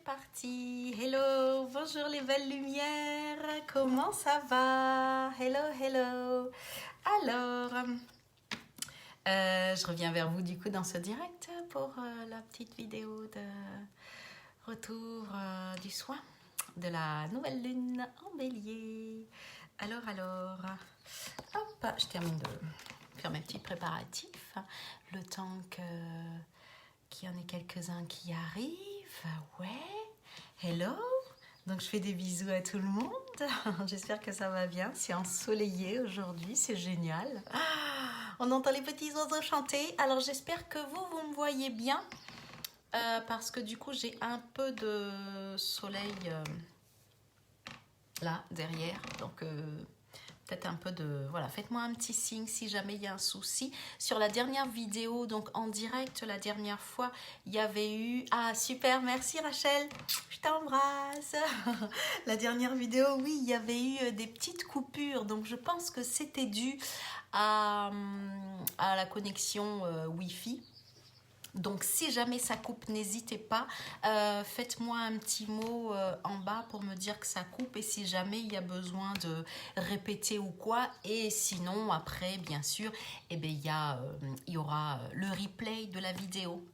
parti. Hello, bonjour les belles lumières. Comment ça va? Hello, hello. Alors, je reviens vers vous du coup dans ce direct pour la petite vidéo de retour du soin de la nouvelle lune en bélier. Alors, hop, je termine de faire mes petits préparatifs. Le temps qu'il y en ait quelques-uns qui arrivent. Ouais, hello. Donc je fais des bisous à tout le monde. J'espère que ça va bien. C'est ensoleillé aujourd'hui, c'est génial. On entend les petits oiseaux chanter. Alors j'espère que vous me voyez bien. Parce que du coup j'ai un peu de soleil là derrière. Donc peut-être un peu de... Voilà, faites-moi un petit signe si jamais il y a un souci. Sur la dernière vidéo, donc en direct, la dernière fois, il y avait eu... Ah, super, merci Rachel, je t'embrasse. La dernière vidéo, oui, il y avait eu des petites coupures. Donc, je pense que c'était dû à la connexion Wi-Fi. Donc si jamais ça coupe, n'hésitez pas, faites-moi un petit mot en bas pour me dire que ça coupe et si jamais il y a besoin de répéter ou quoi. Et sinon après bien sûr, eh bien, il y aura le replay de la vidéo.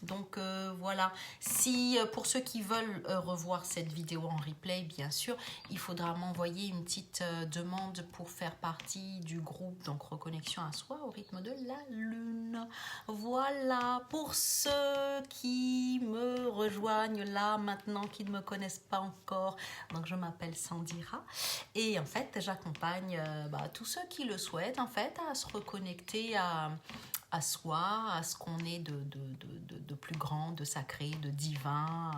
Donc voilà, si pour ceux qui veulent revoir cette vidéo en replay, bien sûr, il faudra m'envoyer une petite demande pour faire partie du groupe, donc reconnexion à soi au rythme de la lune. Voilà, pour ceux qui me rejoignent là maintenant, qui ne me connaissent pas encore, donc je m'appelle Sandira et en fait j'accompagne tous ceux qui le souhaitent en fait à se reconnecter à soi, à ce qu'on est de plus grand, de sacré, de divin,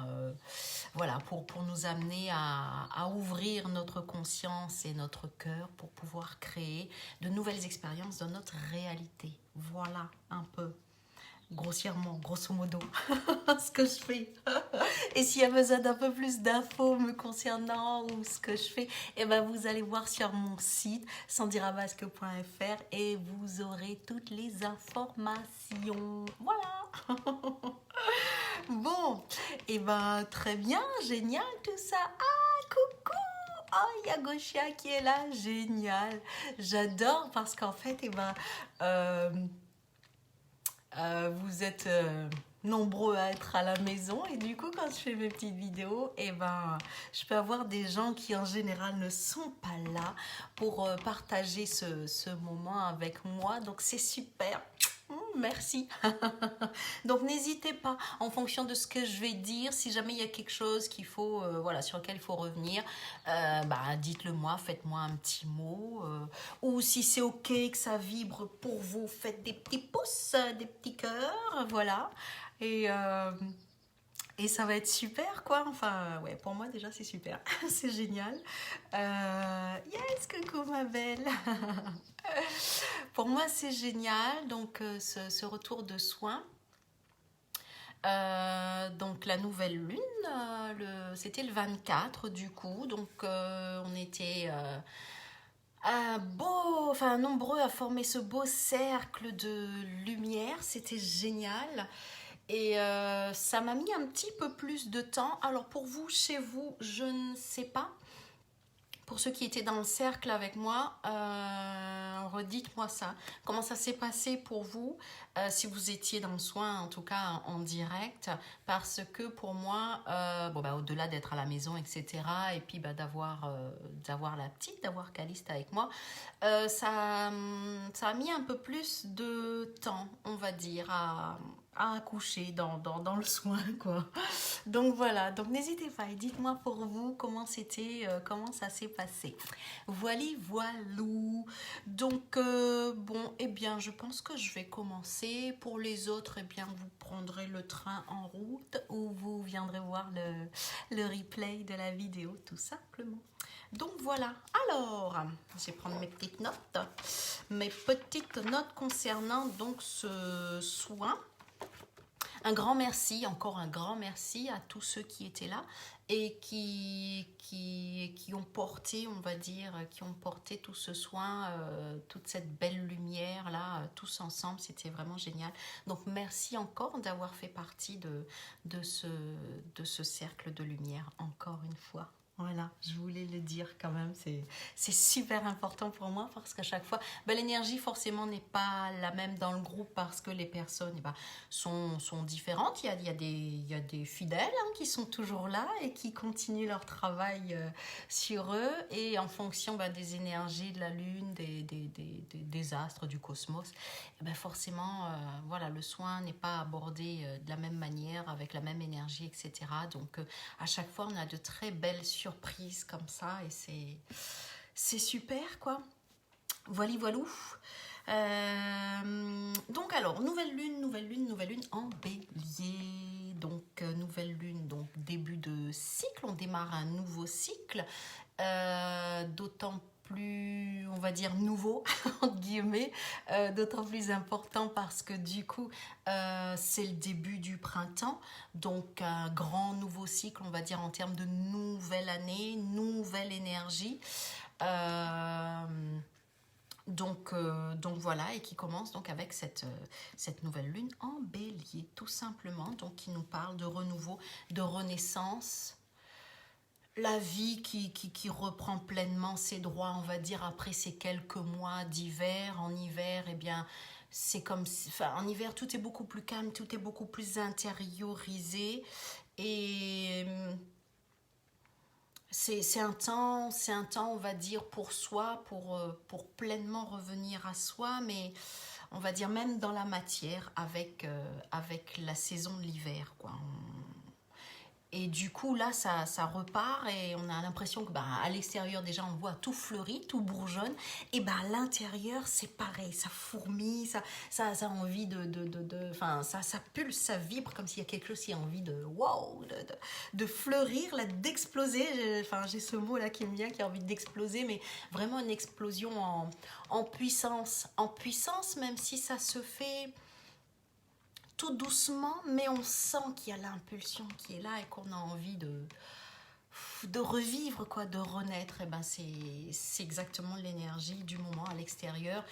voilà, pour nous amener à ouvrir notre conscience et notre cœur pour pouvoir créer de nouvelles expériences dans notre réalité. Voilà un peu, grossièrement, grosso modo, ce que je fais. Et s'il y a besoin d'un peu plus d'infos me concernant ou ce que je fais, eh ben vous allez voir sur mon site sandirabasque.fr et vous aurez toutes les informations. Voilà. Bon, et ben très bien, génial tout ça. Ah, coucou. Oh, il y a Goshia qui est là, génial. J'adore parce qu'en fait, vous êtes nombreux à être à la maison et du coup quand je fais mes petites vidéos je peux avoir des gens qui en général ne sont pas là pour partager ce moment avec moi, donc c'est super. Merci. Donc n'hésitez pas, en fonction de ce que je vais dire, si jamais il y a quelque chose qu'il faut, voilà, sur lequel il faut revenir, dites-le moi, faites-moi un petit mot. Ou si c'est ok que ça vibre pour vous, faites des petits pouces, des petits cœurs, voilà. Et ça va être super, quoi. Enfin, ouais, pour moi, déjà, c'est super. C'est génial. Yes, coucou, ma belle. Pour moi, c'est génial. Donc, ce retour de soins. Donc, la nouvelle lune, c'était le 24, du coup. Donc, on était... nombreux à former ce beau cercle de lumière. C'était génial. Et ça m'a mis un petit peu plus de temps. Alors pour vous, chez vous, je ne sais pas. Pour ceux qui étaient dans le cercle avec moi, redites-moi ça. Comment ça s'est passé pour vous, si vous étiez dans le soin, en tout cas en direct, parce que pour moi, au-delà d'être à la maison, etc., et puis d'avoir la petite, d'avoir Caliste avec moi, ça a mis un peu plus de temps, on va dire, à accoucher dans le soin, quoi. Donc voilà, donc n'hésitez pas et dites-moi pour vous comment comment ça s'est passé. Voilou. Donc je pense que je vais commencer. Pour les autres, vous prendrez le train en route ou vous viendrez voir le replay de la vidéo, tout simplement. Donc voilà, alors, je vais prendre mes petites notes concernant donc ce soin. Un grand merci, encore un grand merci à tous ceux qui étaient là et qui ont porté, on va dire, qui ont porté tout ce soin, toute cette belle lumière là, tous ensemble, c'était vraiment génial. Donc merci encore d'avoir fait partie de ce cercle de lumière, encore une fois. Voilà, je voulais le dire quand même, c'est super important pour moi parce qu'à chaque fois, ben, l'énergie forcément n'est pas la même dans le groupe parce que les personnes eh ben, sont différentes. Il y a des fidèles hein, qui sont toujours là et qui continuent leur travail sur eux et en fonction ben, des énergies de la Lune, des astres, du cosmos, eh ben, forcément, voilà, le soin n'est pas abordé de la même manière, avec la même énergie, etc. Donc à chaque fois, on a de très belles surprises comme ça et c'est super quoi. Voilà, voilou. Donc alors, nouvelle lune en bélier. Donc, nouvelle lune, donc début de cycle. On démarre un nouveau cycle. D'autant plus, on va dire, nouveau, entre guillemets. D'autant plus important parce que du coup, c'est le début du printemps. Donc, un grand nouveau cycle, on va dire, en termes de nouvelle année, nouvelle énergie. Donc voilà, et qui commence donc avec cette nouvelle lune en bélier, tout simplement, donc qui nous parle de renouveau, de renaissance, la vie qui reprend pleinement ses droits, on va dire, après ces quelques mois d'hiver. En hiver, eh bien, c'est comme, enfin, en hiver, tout est beaucoup plus calme, tout est beaucoup plus intériorisé, et c'est un temps, on va dire, pour soi, pour pleinement revenir à soi, mais on va dire même dans la matière, avec la saison de l'hiver, quoi. Et du coup, là, ça repart et on a l'impression que à l'extérieur, déjà, on voit tout fleuri, tout bourgeonne. Et à l'intérieur, c'est pareil, ça fourmille, ça a envie enfin, ça pulse, ça vibre comme s'il y a quelque chose qui a envie de, wow, de fleurir, là, d'exploser. J'ai ce mot-là qui me vient, qui a envie d'exploser, mais vraiment une explosion en puissance. En puissance, même si ça se fait tout doucement, mais on sent qu'il y a l'impulsion qui est là et qu'on a envie de revivre, quoi, de renaître. Et c'est exactement l'énergie du moment à l'extérieur.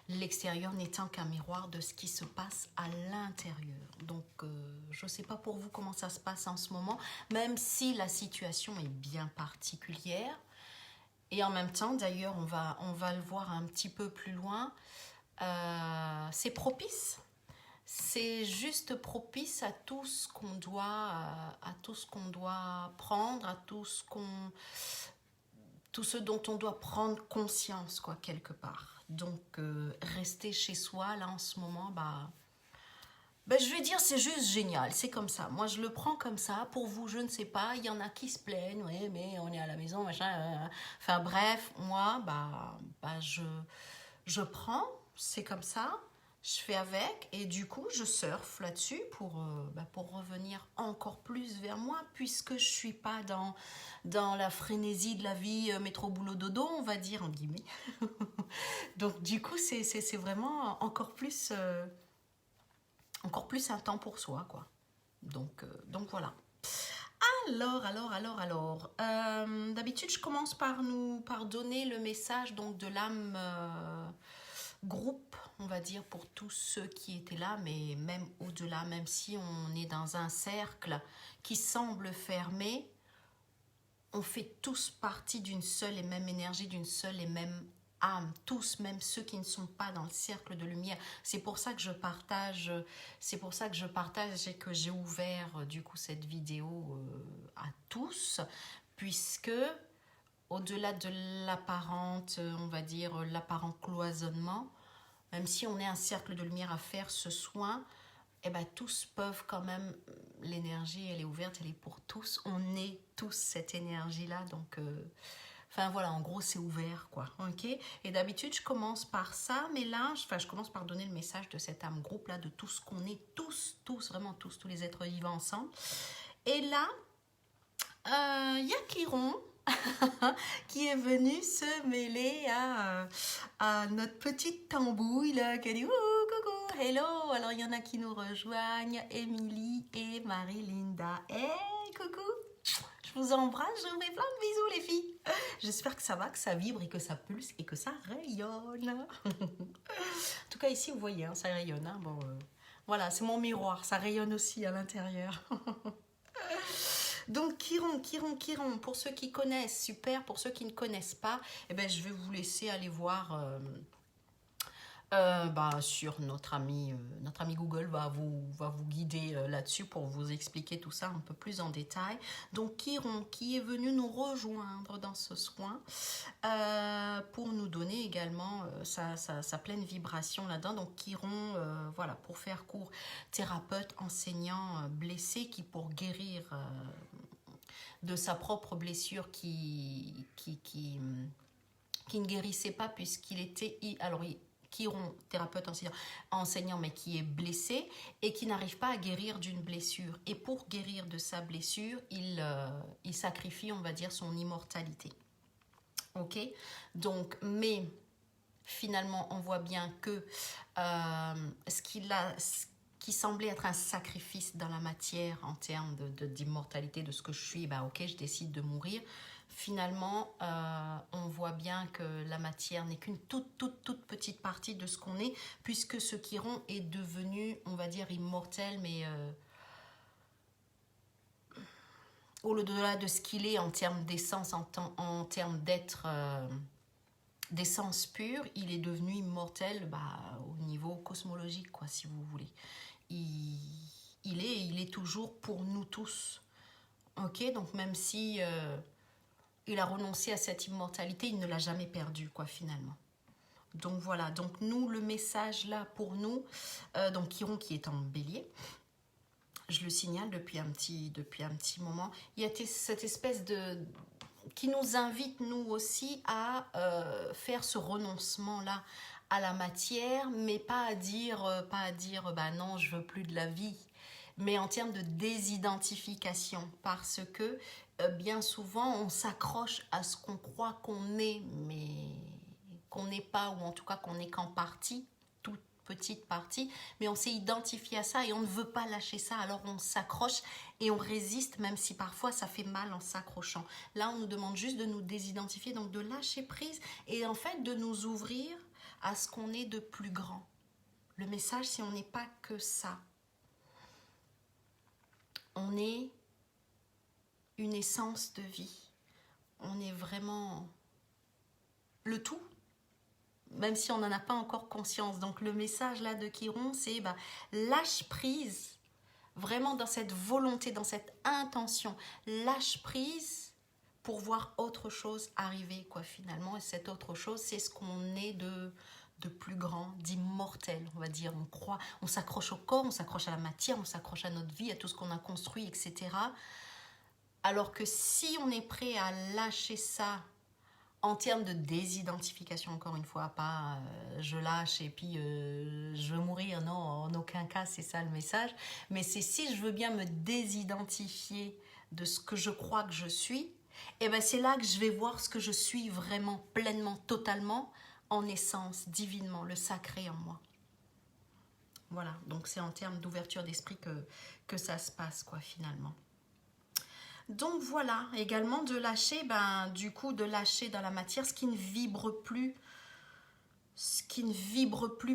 L'extérieur n'étant qu'un miroir de ce qui se passe à l'intérieur. Donc, je ne sais pas pour vous comment ça se passe en ce moment, même si la situation est bien particulière. Et en même temps, d'ailleurs, on va le voir un petit peu plus loin, c'est propice. C'est juste propice à tout ce qu'on doit, prendre, à tout ce dont on doit prendre conscience, quoi, quelque part. Donc, rester chez soi, là, en ce moment, je vais dire, c'est juste génial, c'est comme ça. Moi, je le prends comme ça. Pour vous, je ne sais pas, il y en a qui se plaignent, ouais, mais on est à la maison, machin. Enfin, bref, moi, je prends, c'est comme ça. Je fais avec et du coup je surfe là-dessus pour revenir encore plus vers moi puisque je suis pas dans la frénésie de la vie métro boulot dodo, on va dire en guillemets. Donc du coup c'est vraiment encore plus un temps pour soi, quoi. Donc voilà. Alors, d'habitude je commence par donner le message donc de l'âme groupe, on va dire, pour tous ceux qui étaient là, mais même au-delà, même si on est dans un cercle qui semble fermé, on fait tous partie d'une seule et même énergie, d'une seule et même âme, tous, même ceux qui ne sont pas dans le cercle de lumière. C'est pour ça que je partage et que j'ai ouvert du coup cette vidéo à tous, puisque au-delà de l'apparente, on va dire l'apparent cloisonnement, même si on est un cercle de lumière à faire ce soin, tous peuvent quand même, l'énergie elle est ouverte, elle est pour tous, on est tous cette énergie-là, donc voilà, en gros c'est ouvert, quoi, ok. Et d'habitude je commence par ça, mais là, je commence par donner le message de cette âme groupe là, de tout ce qu'on est, tous, vraiment tous les êtres vivants ensemble. Et là, il y a Chiron qui est venu se mêler à notre petite tambouille là, qui a dit coucou, hello. Alors, il y en a qui nous rejoignent, Émilie et Marie-Linda. Hey, coucou. Je vous embrasse, je vous fais plein de bisous, les filles. J'espère que ça va, que ça vibre et que ça pulse et que ça rayonne. En tout cas, ici, vous voyez, hein, ça rayonne. Hein. Bon, voilà, c'est mon miroir, ça rayonne aussi à l'intérieur. Donc, Chiron, pour ceux qui connaissent, super. Pour ceux qui ne connaissent pas, eh ben, je vais vous laisser aller voir... sur notre ami Google va vous guider là-dessus pour vous expliquer tout ça un peu plus en détail. Donc Chiron qui est venu nous rejoindre dans ce soin pour nous donner également sa pleine vibration là-dedans. Donc Chiron, voilà, pour faire court, thérapeute, enseignant, blessé qui pour guérir de sa propre blessure qui ne guérissait pas puisqu'il était... Chiron, thérapeute enseignant, mais qui est blessé et qui n'arrive pas à guérir d'une blessure. Et pour guérir de sa blessure, il sacrifie, on va dire, son immortalité. Ok? Donc, mais finalement, on voit bien que ce qui semblait être un sacrifice dans la matière en termes d'immortalité, de ce que je suis, ok, je décide de mourir. Finalement, on voit bien que la matière n'est qu'une toute petite partie de ce qu'on est, puisque ce Chiron est devenu, on va dire, immortel, mais au-delà de ce qu'il est en termes d'essence, en termes d'être, d'essence pure, il est devenu immortel au niveau cosmologique, quoi, si vous voulez. Il est toujours pour nous tous. Ok, donc même si... il a renoncé à cette immortalité, il ne l'a jamais perdue, quoi, finalement. Donc voilà, donc nous, le message là pour nous, donc Chiron qui est en bélier, je le signale depuis un petit moment, il y a cette espèce de... qui nous invite, nous aussi, à faire ce renoncement-là à la matière, mais pas à dire non, je veux plus de la vie, mais en termes de désidentification, parce que bien souvent, on s'accroche à ce qu'on croit qu'on est, mais qu'on n'est pas, ou en tout cas qu'on n'est qu'en partie, toute petite partie, mais on s'est identifié à ça et on ne veut pas lâcher ça, alors on s'accroche et on résiste, même si parfois ça fait mal en s'accrochant. Là, on nous demande juste de nous désidentifier, donc de lâcher prise et en fait de nous ouvrir à ce qu'on est de plus grand. Le message, si on n'est pas que ça, on est une essence de vie. On est vraiment le tout, même si on n'en a pas encore conscience. Donc le message là de Chiron, c'est lâche prise, vraiment dans cette volonté, dans cette intention. Lâche prise pour voir autre chose arriver, quoi, finalement. Et cette autre chose, c'est ce qu'on est de plus grand, d'immortel, on va dire. On croit, on s'accroche au corps, on s'accroche à la matière, on s'accroche à notre vie, à tout ce qu'on a construit, etc. Alors que si on est prêt à lâcher ça en termes de désidentification, encore une fois, pas je lâche et puis je veux mourir, non, en aucun cas, c'est ça le message. Mais c'est si je veux bien me désidentifier de ce que je crois que je suis, et c'est là que je vais voir ce que je suis vraiment, pleinement, totalement, en essence, divinement, le sacré en moi. Voilà, donc c'est en termes d'ouverture d'esprit que ça se passe, quoi, finalement. Donc voilà, également de lâcher, du coup de lâcher dans la matière ce qui ne vibre plus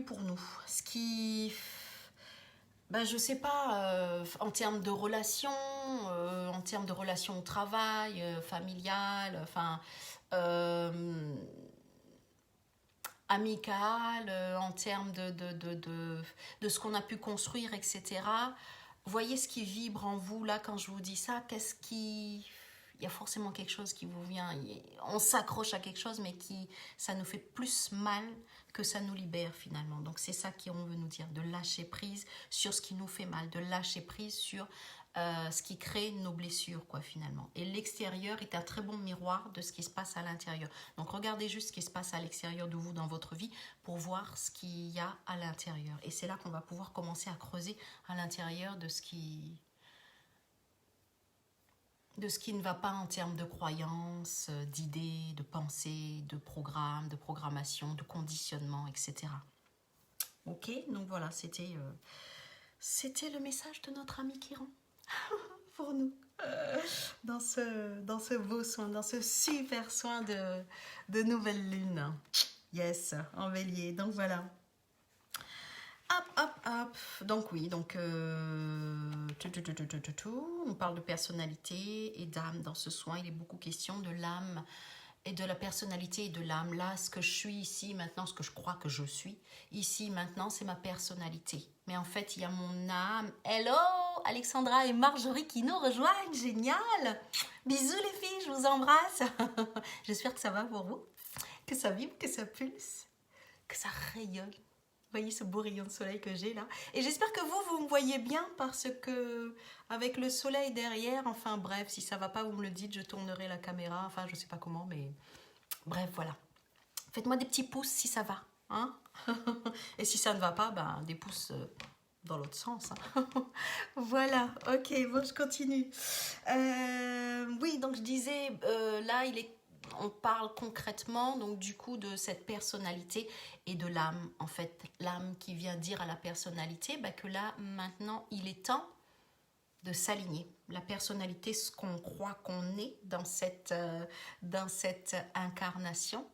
pour nous, ce qui, je sais pas, en termes de relations, au travail, familial, amical, en termes de ce qu'on a pu construire, etc. Voyez ce qui vibre en vous là quand je vous dis ça. Il y a forcément quelque chose qui vous vient. On s'accroche à quelque chose, mais ça nous fait plus mal que ça nous libère finalement. Donc c'est ça qu'on veut nous dire, de lâcher prise sur ce qui nous fait mal, de lâcher prise sur ce qui crée nos blessures, quoi, finalement. Et l'extérieur est un très bon miroir de ce qui se passe à l'intérieur. Donc regardez juste ce qui se passe à l'extérieur de vous dans votre vie pour voir ce qu'il y a à l'intérieur. Et c'est là qu'on va pouvoir commencer à creuser à l'intérieur de ce qui ne va pas en termes de croyances, d'idées, de pensées, de programmes, de programmation, de conditionnement, etc. Ok, donc voilà, c'était le message de notre ami Kiran pour nous. Dans ce beau soin, dans ce super soin de nouvelle lune. Yes, en bélier. Donc voilà. Hop, hop, hop. Donc oui, donc on parle de personnalité et d'âme dans ce soin. Il est beaucoup question de l'âme et de la personnalité et de l'âme. Là, ce que je suis ici maintenant, ce que je crois que je suis ici maintenant, c'est ma personnalité. Mais en fait, il y a mon âme. Hello, Alexandra et Marjorie qui nous rejoignent. Génial. Bisous les filles, je vous embrasse. J'espère que ça va pour vous, que ça vibre, que ça pulse, que ça rayonne. Vous voyez ce beau rayon de soleil que j'ai là. Et j'espère que vous me voyez bien parce que avec le soleil derrière, enfin bref, si ça va pas, vous me le dites, je tournerai la caméra. Enfin, je sais pas comment, mais bref, voilà. Faites-moi des petits pouces si ça va. Hein. Et si ça ne va pas, ben, des pouces dans l'autre sens. Hein. Voilà, ok, bon, je continue. Oui, donc je disais, là, on parle concrètement donc du coup de cette personnalité et de l'âme, en fait, l'âme qui vient dire à la personnalité bah, que là maintenant il est temps de s'aligner. La personnalité, ce qu'on croit qu'on est dans cette incarnation,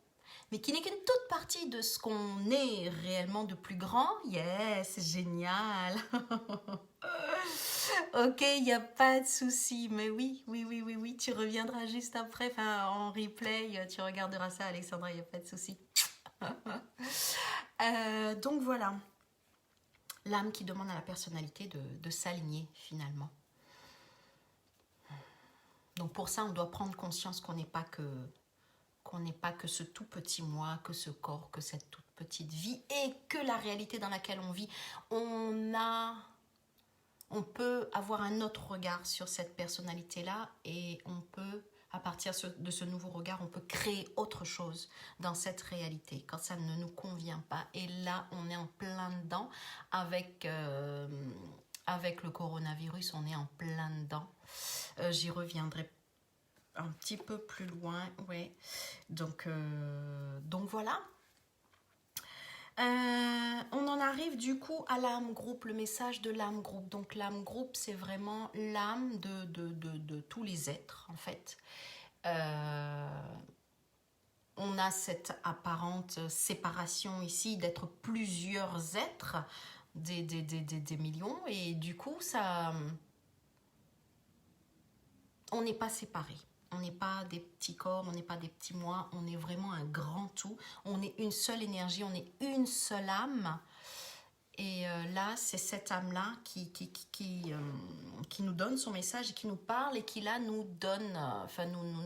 mais qui n'est qu'une toute partie de ce qu'on est réellement de plus grand. Yes, génial. Ok, il n'y a pas de souci, mais oui, tu reviendras juste après, enfin, en replay, tu regarderas ça, Alexandra, il n'y a pas de souci. Donc voilà, l'âme qui demande à la personnalité de s'aligner finalement. Donc pour ça, on doit prendre conscience qu'on n'est pas que ce tout petit moi, que ce corps, que cette toute petite vie, et que la réalité dans laquelle on vit, on peut avoir un autre regard sur cette personnalité-là et on peut, à partir de ce nouveau regard, on peut créer autre chose dans cette réalité quand ça ne nous convient pas. Et là, on est en plein dedans avec le coronavirus, on est en plein dedans. J'y reviendrai un petit peu plus loin, ouais. Donc voilà. On en arrive du coup à l'âme groupe, le message de l'âme groupe. Donc l'âme groupe, c'est vraiment l'âme de tous les êtres en fait. On a cette apparente séparation ici d'être plusieurs êtres, des millions, et du coup on n'est pas séparés. On n'est pas des petits corps, on n'est pas des petits moi, on est vraiment un grand tout. On est une seule énergie, on est une seule âme. Et là, c'est cette âme-là qui nous donne son message et qui nous parle et qui là nous donne,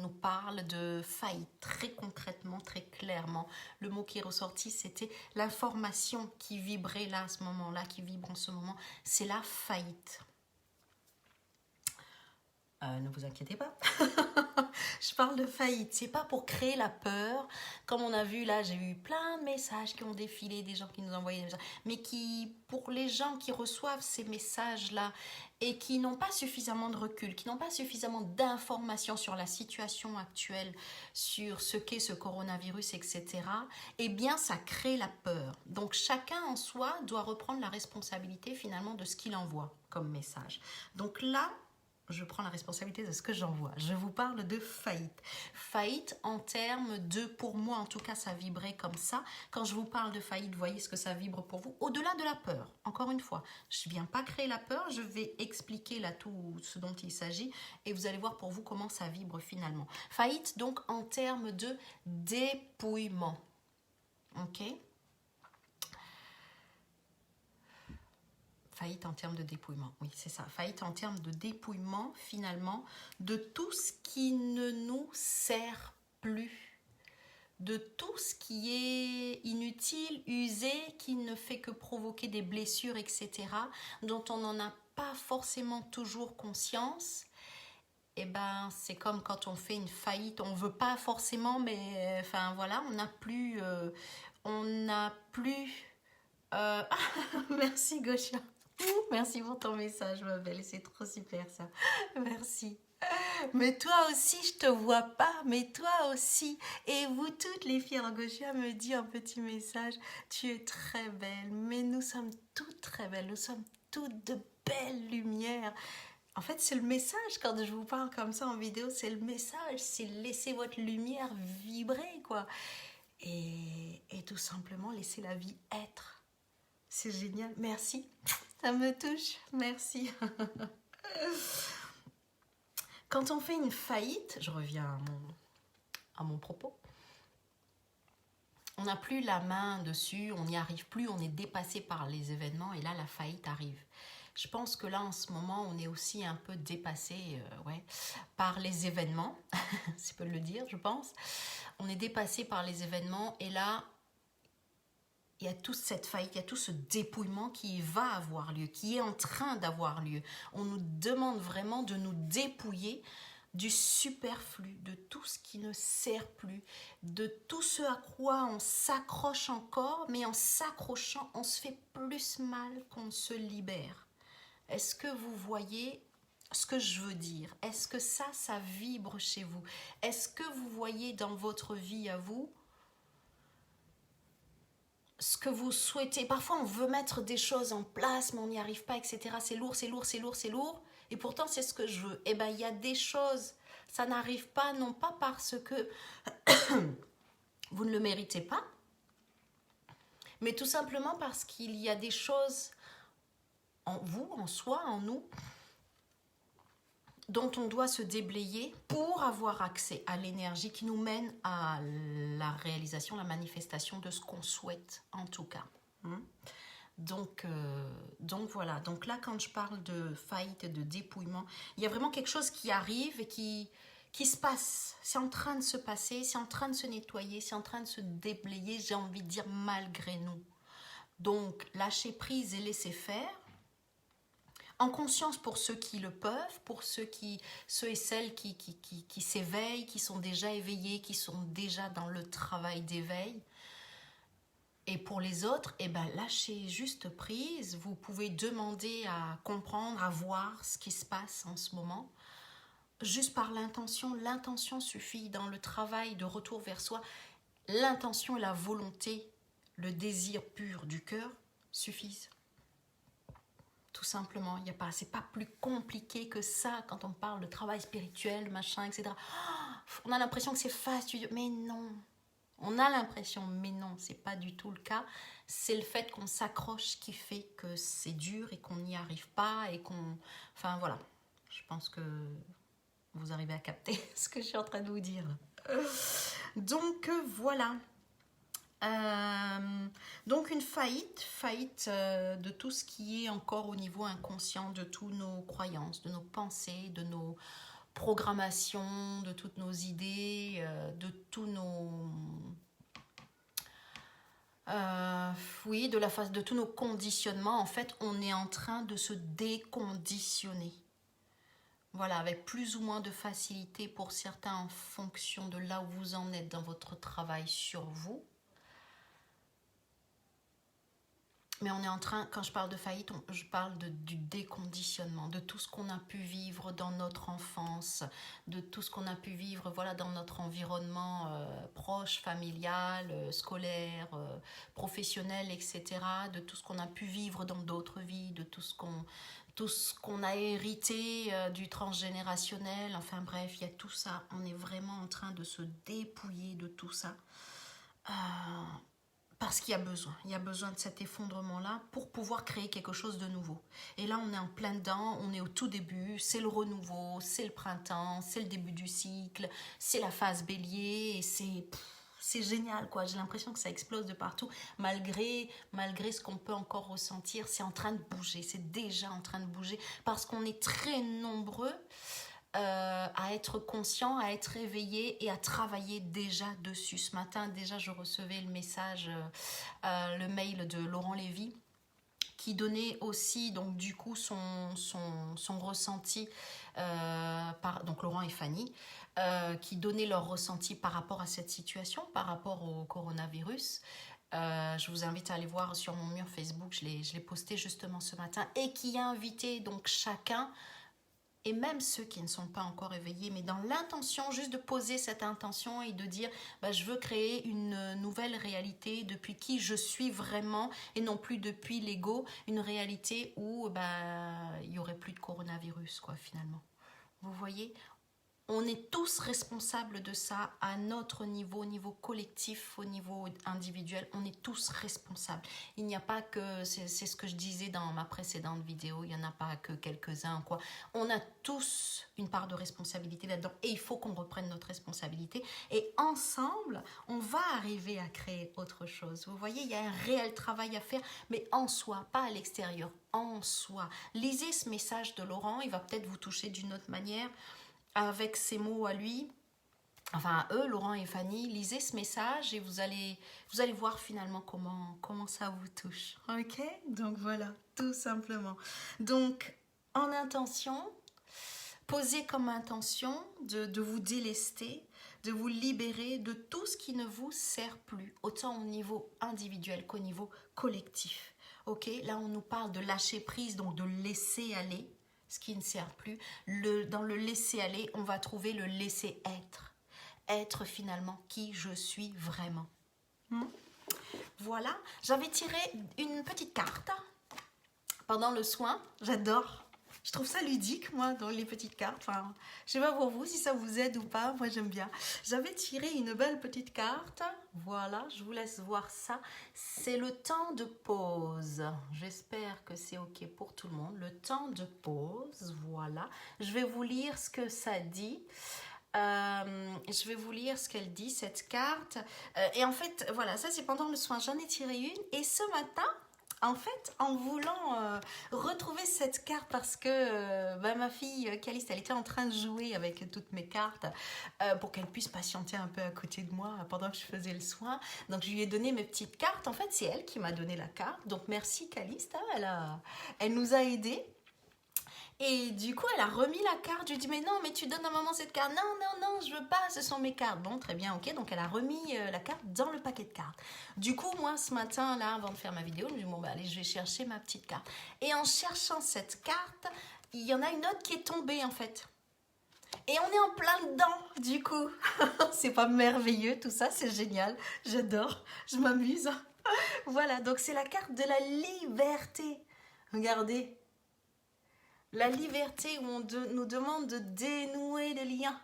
nous parle de faillite très concrètement, très clairement. Le mot qui est ressorti, c'était l'information qui vibrait là à ce moment-là, qui vibre en ce moment, c'est la faillite. Ne vous inquiétez pas, je parle de faillite, c'est pas pour créer la peur, comme on a vu là, j'ai eu plein de messages qui ont défilé, des gens qui nous envoyaient des messages, mais qui, pour les gens qui reçoivent ces messages-là et qui n'ont pas suffisamment de recul, qui n'ont pas suffisamment d'informations sur la situation actuelle, sur ce qu'est ce coronavirus, etc., eh bien ça crée la peur. Donc chacun en soi doit reprendre la responsabilité finalement de ce qu'il envoie comme message. Donc là, je prends la responsabilité de ce que j'envoie. Je vous parle de faillite. Faillite en termes de, pour moi en tout cas, ça vibrait comme ça. Quand je vous parle de faillite, voyez ce que ça vibre pour vous. Au-delà de la peur, encore une fois, je ne viens pas créer la peur, je vais expliquer là tout ce dont il s'agit et vous allez voir pour vous comment ça vibre finalement. Faillite donc en termes de dépouillement. Ok ? Faillite en termes de dépouillement, oui c'est ça, faillite en termes de dépouillement finalement de tout ce qui ne nous sert plus, de tout ce qui est inutile, usé, qui ne fait que provoquer des blessures, etc., dont on n'en a pas forcément toujours conscience. Et ben c'est comme quand on fait une faillite, on veut pas forcément, mais enfin voilà, on n'a plus, merci Gauchia. Merci pour ton message, ma belle. C'est trop super, ça. Merci. Mais toi aussi, je te vois pas, mais toi aussi. Et vous toutes les filles, alors Gauchia me dit un petit message, tu es très belle, mais nous sommes toutes très belles, nous sommes toutes de belles lumières. En fait, c'est le message quand je vous parle comme ça en vidéo, c'est le message, c'est laisser votre lumière vibrer, quoi. Et tout simplement laisser la vie être. C'est génial, merci. Ça me touche, merci. Quand on fait une faillite, je reviens à mon propos, on n'a plus la main dessus, on n'y arrive plus, on est dépassé par les événements et là la faillite arrive. Je pense que là en ce moment on est aussi un peu dépassé par les événements, si je peux le dire je pense. On est dépassé par les événements et là il y a toute cette faillite, il y a tout ce dépouillement qui va avoir lieu, qui est en train d'avoir lieu. On nous demande vraiment de nous dépouiller du superflu, de tout ce qui ne sert plus, de tout ce à quoi on s'accroche encore, mais en s'accrochant, on se fait plus mal qu'on se libère. Est-ce que vous voyez ce que je veux dire? Est-ce que ça vibre chez vous? Est-ce que vous voyez dans votre vie à vous ce que vous souhaitez? Parfois on veut mettre des choses en place mais on n'y arrive pas, etc. C'est lourd, c'est lourd, c'est lourd, c'est lourd. Et pourtant c'est ce que je veux. Eh bien il y a des choses, ça n'arrive pas, non pas parce que vous ne le méritez pas, mais tout simplement parce qu'il y a des choses en vous, en soi, en nous, dont on doit se déblayer pour avoir accès à l'énergie qui nous mène à la réalisation, la manifestation de ce qu'on souhaite en tout cas. Donc voilà, donc là quand je parle de faillite et de dépouillement, il y a vraiment quelque chose qui arrive et qui se passe, c'est en train de se passer, c'est en train de se nettoyer, c'est en train de se déblayer, j'ai envie de dire malgré nous. Donc lâcher prise et laisser faire, en conscience pour ceux qui le peuvent, pour ceux et celles qui s'éveillent, qui sont déjà éveillés, qui sont déjà dans le travail d'éveil. Et pour les autres, eh ben, lâchez juste prise. Vous pouvez demander à comprendre, à voir ce qui se passe en ce moment. Juste par l'intention. L'intention suffit dans le travail de retour vers soi. L'intention et la volonté, le désir pur du cœur suffisent. Tout simplement, c'est pas plus compliqué que ça quand on parle de travail spirituel, machin, etc. On a l'impression que c'est fastidieux, mais non. On a l'impression, mais non, c'est pas du tout le cas. C'est le fait qu'on s'accroche qui fait que c'est dur et qu'on n'y arrive pas et qu'on... Enfin voilà, je pense que vous arrivez à capter ce que je suis en train de vous dire. Donc voilà. Donc une faillite de tout ce qui est encore au niveau inconscient, de toutes nos croyances, de nos pensées, de nos programmations, de toutes nos idées, de tous nos... de tous nos conditionnements. En fait, on est en train de se déconditionner. Voilà, avec plus ou moins de facilité pour certains en fonction de là où vous en êtes dans votre travail sur vous. Mais on est en train, quand je parle de faillite, je parle du déconditionnement, de tout ce qu'on a pu vivre dans notre enfance, de tout ce qu'on a pu vivre dans notre environnement proche, familial, scolaire, professionnel, etc. De tout ce qu'on a pu vivre dans d'autres vies, de tout ce qu'on a hérité du transgénérationnel. Enfin bref, il y a tout ça. On est vraiment en train de se dépouiller de tout ça. Parce qu'il y a besoin de cet effondrement-là pour pouvoir créer quelque chose de nouveau. Et là, on est en plein dedans, on est au tout début, c'est le renouveau, c'est le printemps, c'est le début du cycle, c'est la phase bélier, et c'est génial, quoi. J'ai l'impression que ça explose de partout, malgré ce qu'on peut encore ressentir, c'est en train de bouger, c'est déjà en train de bouger, parce qu'on est très nombreux à être conscient, à être éveillé et à travailler déjà dessus. Ce matin, déjà, je recevais le message, le mail de Laurent Lévy qui donnait aussi donc du coup son ressenti, donc Laurent et Fanny, qui donnaient leur ressenti par rapport à cette situation, par rapport au coronavirus. Je vous invite à aller voir sur mon mur Facebook, je l'ai posté justement ce matin, et qui a invité donc chacun et même ceux qui ne sont pas encore éveillés, mais dans l'intention, juste de poser cette intention et de dire bah, je veux créer une nouvelle réalité depuis qui je suis vraiment et non plus depuis l'ego, une réalité où bah, il n'y aurait plus de coronavirus quoi finalement. Vous voyez, on est tous responsables de ça à notre niveau, au niveau collectif, au niveau individuel. On est tous responsables. Il n'y a pas que, c'est ce que je disais dans ma précédente vidéo, il n'y en a pas que quelques-uns, quoi. On a tous une part de responsabilité là-dedans et il faut qu'on reprenne notre responsabilité. Et ensemble, on va arriver à créer autre chose. Vous voyez, il y a un réel travail à faire, mais en soi, pas à l'extérieur, en soi. Lisez ce message de Laurent, il va peut-être vous toucher d'une autre manière. Avec ces mots à lui, enfin à eux, Laurent et Fanny, lisez ce message et vous allez voir finalement comment ça vous touche. Ok? Donc voilà, tout simplement. Donc, en intention, posez comme intention de vous délester, de vous libérer de tout ce qui ne vous sert plus, autant au niveau individuel qu'au niveau collectif. Ok? Là, on nous parle de lâcher prise, donc de laisser aller ce qui ne sert plus. Dans le laisser aller, on va trouver le laisser être. Être finalement qui je suis vraiment. Voilà, j'avais tiré une petite carte pendant le soin. J'adore. Je trouve ça ludique, moi, dans les petites cartes. Enfin, je sais pas pour vous si ça vous aide ou pas. Moi, j'aime bien. J'avais tiré une belle petite carte. Voilà, je vous laisse voir ça. C'est le temps de pause. J'espère que c'est OK pour tout le monde. Le temps de pause, voilà. Je vais vous lire ce que ça dit. Je vais vous lire ce qu'elle dit, cette carte. Et en fait, voilà, ça c'est pendant le soin. J'en ai tiré une. Et ce matin... En fait, en voulant retrouver cette carte parce que ma fille Caliste, elle était en train de jouer avec toutes mes cartes pour qu'elle puisse patienter un peu à côté de moi pendant que je faisais le soin. Donc, je lui ai donné mes petites cartes. En fait, c'est elle qui m'a donné la carte. Donc, merci Caliste, hein, elle nous a aidés. Et du coup, elle a remis la carte. Je lui ai dit, mais non, mais tu donnes à maman cette carte. Non, non, non, je veux pas, ce sont mes cartes. Bon, très bien, ok. Donc, elle a remis la carte dans le paquet de cartes. Du coup, moi, ce matin, là, avant de faire ma vidéo, je me suis dit, bon, bah, allez, je vais chercher ma petite carte. Et en cherchant cette carte, il y en a une autre qui est tombée, en fait. Et on est en plein dedans, du coup. C'est pas merveilleux, tout ça, c'est génial. J'adore, je m'amuse. Voilà, donc c'est la carte de la liberté. Regardez. La liberté où on nous demande de dénouer les liens.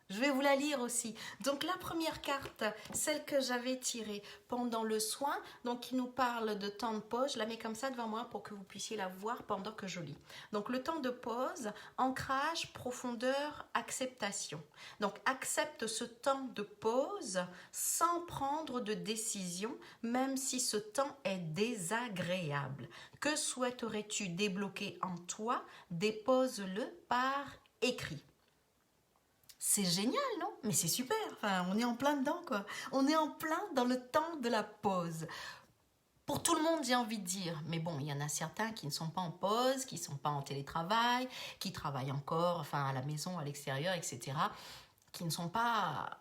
Je vais vous la lire aussi. Donc la première carte, celle que j'avais tirée pendant le soin, donc qui nous parle de temps de pause, je la mets comme ça devant moi pour que vous puissiez la voir pendant que je lis. Donc le temps de pause, ancrage, profondeur, acceptation. Donc accepte ce temps de pause sans prendre de décision, même si ce temps est désagréable. Que souhaiterais-tu débloquer en toi? Dépose-le par écrit. C'est génial, non? Mais c'est super, enfin, on est en plein dedans, quoi. On est en plein dans le temps de la pause. Pour tout le monde, j'ai envie de dire. Mais bon, il y en a certains qui ne sont pas en pause, qui ne sont pas en télétravail, qui travaillent encore, enfin, à la maison, à l'extérieur, etc., qui ne sont pas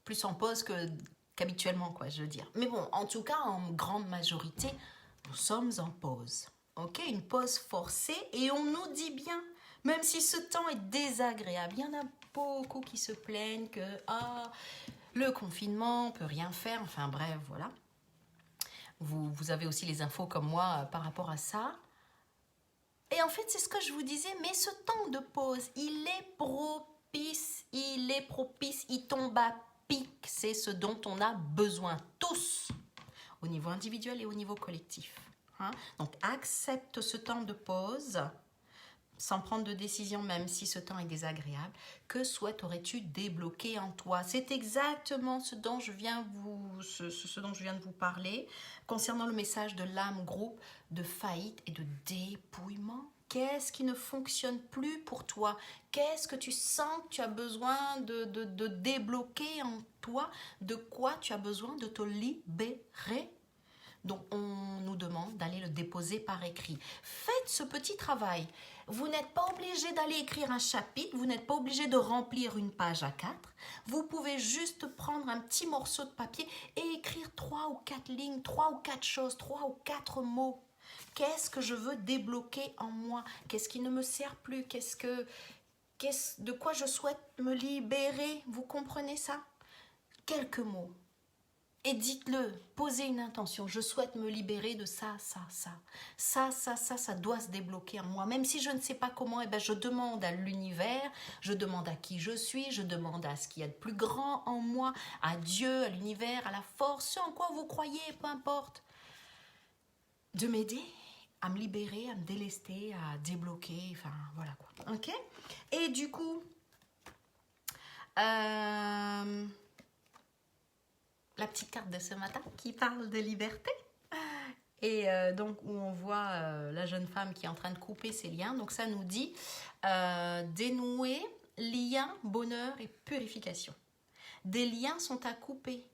plus en pause qu'habituellement, quoi, je veux dire. Mais bon, en tout cas, en grande majorité, nous sommes en pause. Ok, une pause forcée et on nous dit bien, même si ce temps est désagréable, il y en a beaucoup qui se plaignent que le confinement, on peut rien faire, enfin bref, voilà. Vous avez aussi les infos comme moi par rapport à ça. Et en fait, c'est ce que je vous disais, mais ce temps de pause, il est propice, il tombe à pic, c'est ce dont on a besoin tous, au niveau individuel et au niveau collectif. Donc, accepte ce temps de pause sans prendre de décision, même si ce temps est désagréable. Que souhaiterais-tu débloquer en toi? C'est exactement ce dont je viens de vous parler concernant le message de l'âme groupe de faillite et de dépouillement. Qu'est-ce qui ne fonctionne plus pour toi? Qu'est-ce que tu sens que tu as besoin de débloquer en toi? De quoi tu as besoin de te libérer? Donc, on nous demande d'aller le déposer par écrit. Faites ce petit travail. Vous n'êtes pas obligé d'aller écrire un chapitre, vous n'êtes pas obligé de remplir une page A4. Vous pouvez juste prendre un petit morceau de papier et écrire 3 ou 4 lignes, 3 ou 4 choses, 3 ou 4 mots. Qu'est-ce que je veux débloquer en moi? Qu'est-ce qui ne me sert plus? De quoi je souhaite me libérer? Vous comprenez ça? Quelques mots. Et dites-le, posez une intention. Je souhaite me libérer de ça, ça, ça. Ça doit se débloquer en moi. Même si je ne sais pas comment, je demande à l'univers, je demande à qui je suis, je demande à ce qu'il y a de plus grand en moi, à Dieu, à l'univers, à la force, ce en quoi vous croyez, peu importe, de m'aider à me libérer, à me délester, à débloquer, enfin voilà quoi. Ok? Et du coup, la petite carte de ce matin qui parle de liberté. Et donc, où on voit la jeune femme qui est en train de couper ses liens. Donc, ça nous dit dénouer, lien, bonheur et purification. Des liens sont à couper.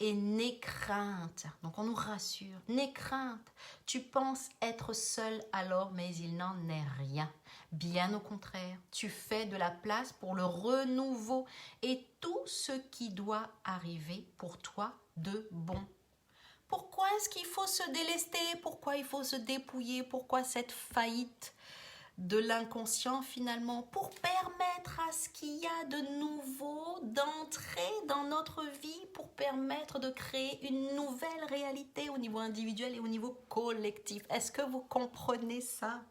Et n'aie crainte. Donc, on nous rassure. N'aie crainte. Tu penses être seul alors, mais il n'en est rien. Bien au contraire, tu fais de la place pour le renouveau et tout ce qui doit arriver pour toi de bon. Pourquoi est-ce qu'il faut se délester? Pourquoi il faut se dépouiller? Pourquoi cette faillite de l'inconscient finalement? Pour permettre à ce qu'il y a de nouveau d'entrer dans notre vie, pour permettre de créer une nouvelle réalité au niveau individuel et au niveau collectif. Est-ce que vous comprenez ça?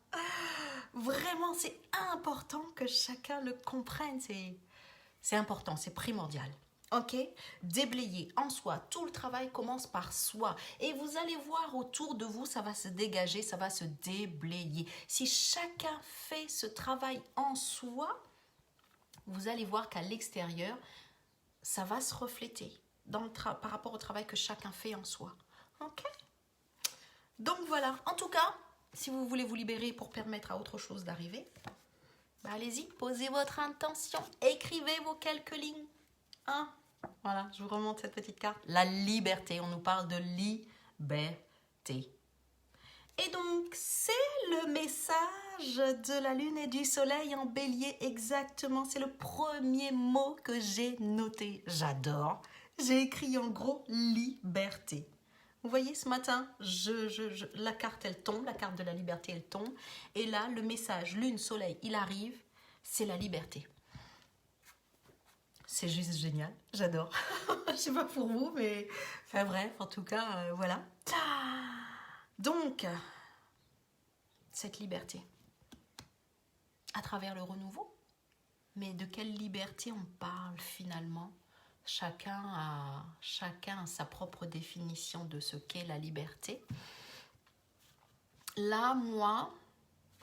Vraiment, c'est important que chacun le comprenne. C'est important, c'est primordial. Ok? Déblayer en soi. Tout le travail commence par soi. Et vous allez voir autour de vous, ça va se dégager, ça va se déblayer. Si chacun fait ce travail en soi, vous allez voir qu'à l'extérieur, ça va se refléter par rapport au travail que chacun fait en soi. Ok? Donc voilà. En tout cas, si vous voulez vous libérer pour permettre à autre chose d'arriver, allez-y, posez votre intention, écrivez vos quelques lignes. Hein? Voilà, je vous remonte cette petite carte. La liberté, on nous parle de liberté. Et donc, c'est le message de la lune et du soleil en bélier exactement. C'est le premier mot que j'ai noté. J'adore. J'ai écrit en gros liberté. Vous voyez, ce matin, la carte, elle tombe, la carte de la liberté, elle tombe. Et là, le message lune, soleil, il arrive, c'est la liberté. C'est juste génial, j'adore. Je sais pas pour vous, mais enfin bref, en tout cas, voilà. Donc, cette liberté, à travers le renouveau, mais de quelle liberté on parle finalement? Chacun a sa propre définition de ce qu'est la liberté. Là, moi,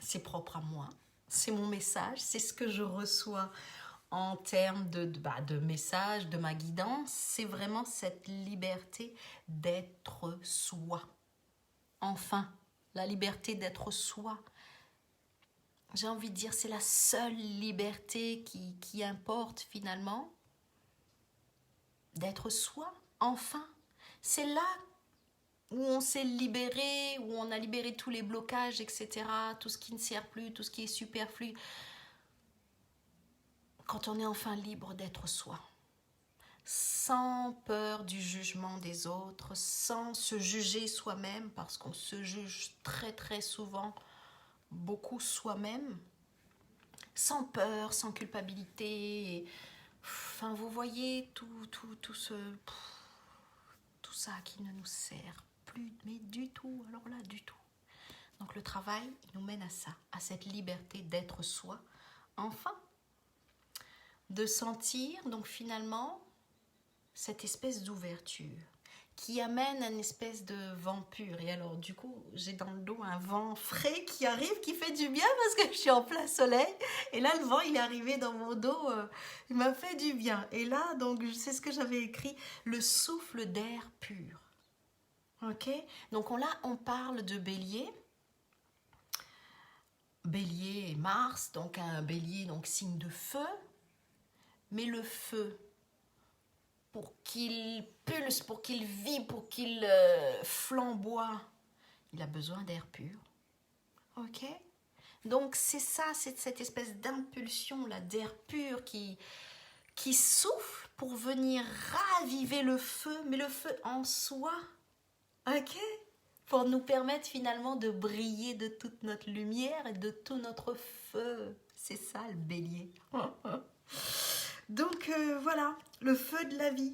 c'est propre à moi, c'est mon message, c'est ce que je reçois en termes de message, de ma guidance, c'est vraiment cette liberté d'être soi. Enfin, la liberté d'être soi. J'ai envie de dire, c'est la seule liberté qui importe finalement. D'être soi, enfin. C'est là où on s'est libéré, où on a libéré tous les blocages, etc. Tout ce qui ne sert plus, tout ce qui est superflu. Quand on est enfin libre d'être soi, sans peur du jugement des autres, sans se juger soi-même, parce qu'on se juge très très souvent, beaucoup soi-même, sans peur, sans culpabilité. Et, enfin, vous voyez tout ça qui ne nous sert plus, mais du tout, alors là, du tout. Donc le travail, il nous mène à ça, à cette liberté d'être soi, enfin, de sentir donc finalement cette espèce d'ouverture qui amène une espèce de vent pur. Et alors du coup, j'ai dans le dos un vent frais qui arrive, qui fait du bien parce que je suis en plein soleil. Et là, le vent, il est arrivé dans mon dos, il m'a fait du bien. Et là, donc, c'est ce que j'avais écrit, le souffle d'air pur. Ok? Donc là, on parle de bélier. Bélier et Mars, donc un bélier, donc signe de feu. Mais le feu, pour qu'il pulse, pour qu'il vibre, pour qu'il flamboie, il a besoin d'air pur. Ok? Donc c'est ça, c'est cette espèce d'impulsion là, d'air pur qui souffle pour venir raviver le feu, mais le feu en soi. Ok? pour nous permettre finalement de briller de toute notre lumière et de tout notre feu. C'est ça le bélier. Donc voilà, le feu de la vie.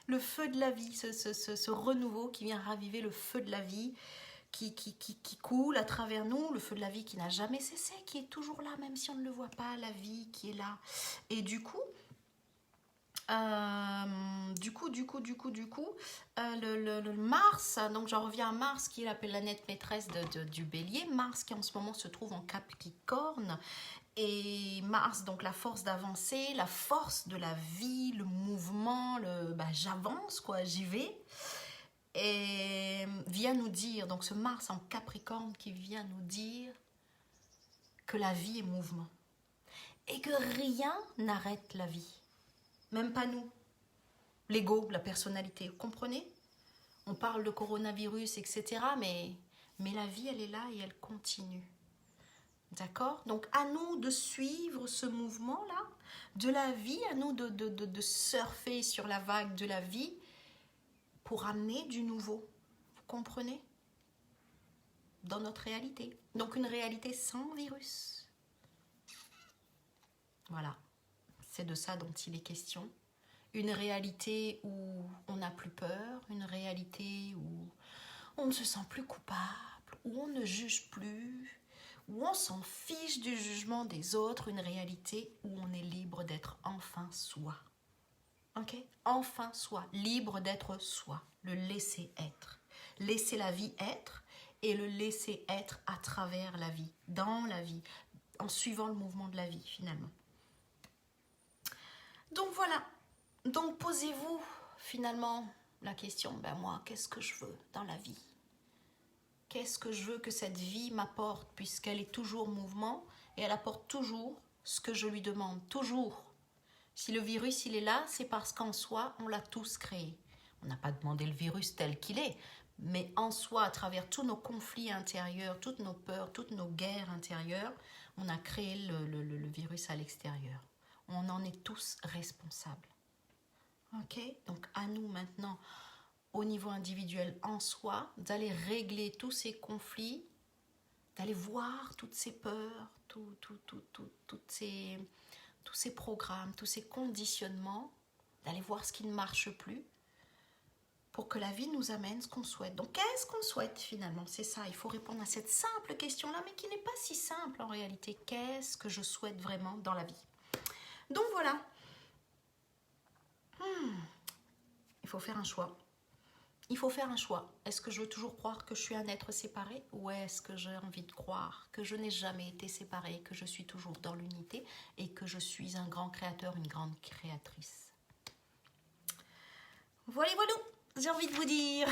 Le feu de la vie, ce renouveau qui vient raviver le feu de la vie qui coule à travers nous, le feu de la vie qui n'a jamais cessé, qui est toujours là, même si on ne le voit pas, la vie qui est là. Et du coup, le Mars, donc j'en reviens à Mars qui est la planète maîtresse du bélier, Mars qui en ce moment se trouve en Capricorne, et Mars, donc la force d'avancer, la force de la vie, le mouvement, j'avance quoi, j'y vais, et vient nous dire, donc ce Mars en Capricorne qui vient nous dire que la vie est mouvement, et que rien n'arrête la vie. Même pas nous, l'ego, la personnalité, vous comprenez? On parle de coronavirus, etc. Mais la vie, elle est là et elle continue. D'accord? Donc, à nous de suivre ce mouvement-là de la vie, à nous de surfer sur la vague de la vie pour amener du nouveau. Vous comprenez? Dans notre réalité. Donc, une réalité sans virus. Voilà. C'est de ça dont il est question. Une réalité où on n'a plus peur, une réalité où on ne se sent plus coupable, où on ne juge plus, où on s'en fiche du jugement des autres, une réalité où on est libre d'être enfin soi. Ok? Enfin soi, libre d'être soi, le laisser être. Laisser la vie être et le laisser être à travers la vie, dans la vie, en suivant le mouvement de la vie finalement. Donc voilà, donc posez-vous finalement la question, moi, qu'est-ce que je veux dans la vie? Qu'est-ce que je veux que cette vie m'apporte, puisqu'elle est toujours mouvement et elle apporte toujours ce que je lui demande, toujours. Si le virus il est là, c'est parce qu'en soi, on l'a tous créé. On n'a pas demandé le virus tel qu'il est, mais en soi, à travers tous nos conflits intérieurs, toutes nos peurs, toutes nos guerres intérieures, on a créé le virus à l'extérieur. On en est tous responsables. Ok? Donc à nous maintenant, au niveau individuel en soi, d'aller régler tous ces conflits, d'aller voir toutes ces peurs, tous ces programmes, tous ces conditionnements, d'aller voir ce qui ne marche plus, pour que la vie nous amène ce qu'on souhaite. Donc qu'est-ce qu'on souhaite finalement? C'est ça, il faut répondre à cette simple question-là, mais qui n'est pas si simple en réalité. Qu'est-ce que je souhaite vraiment dans la vie? Donc voilà. Il faut faire un choix. Il faut faire un choix. Est-ce que je veux toujours croire que je suis un être séparé, ou est-ce que j'ai envie de croire que je n'ai jamais été séparée, que je suis toujours dans l'unité et que je suis un grand créateur, une grande créatrice? Voilà, voilà, j'ai envie de vous dire,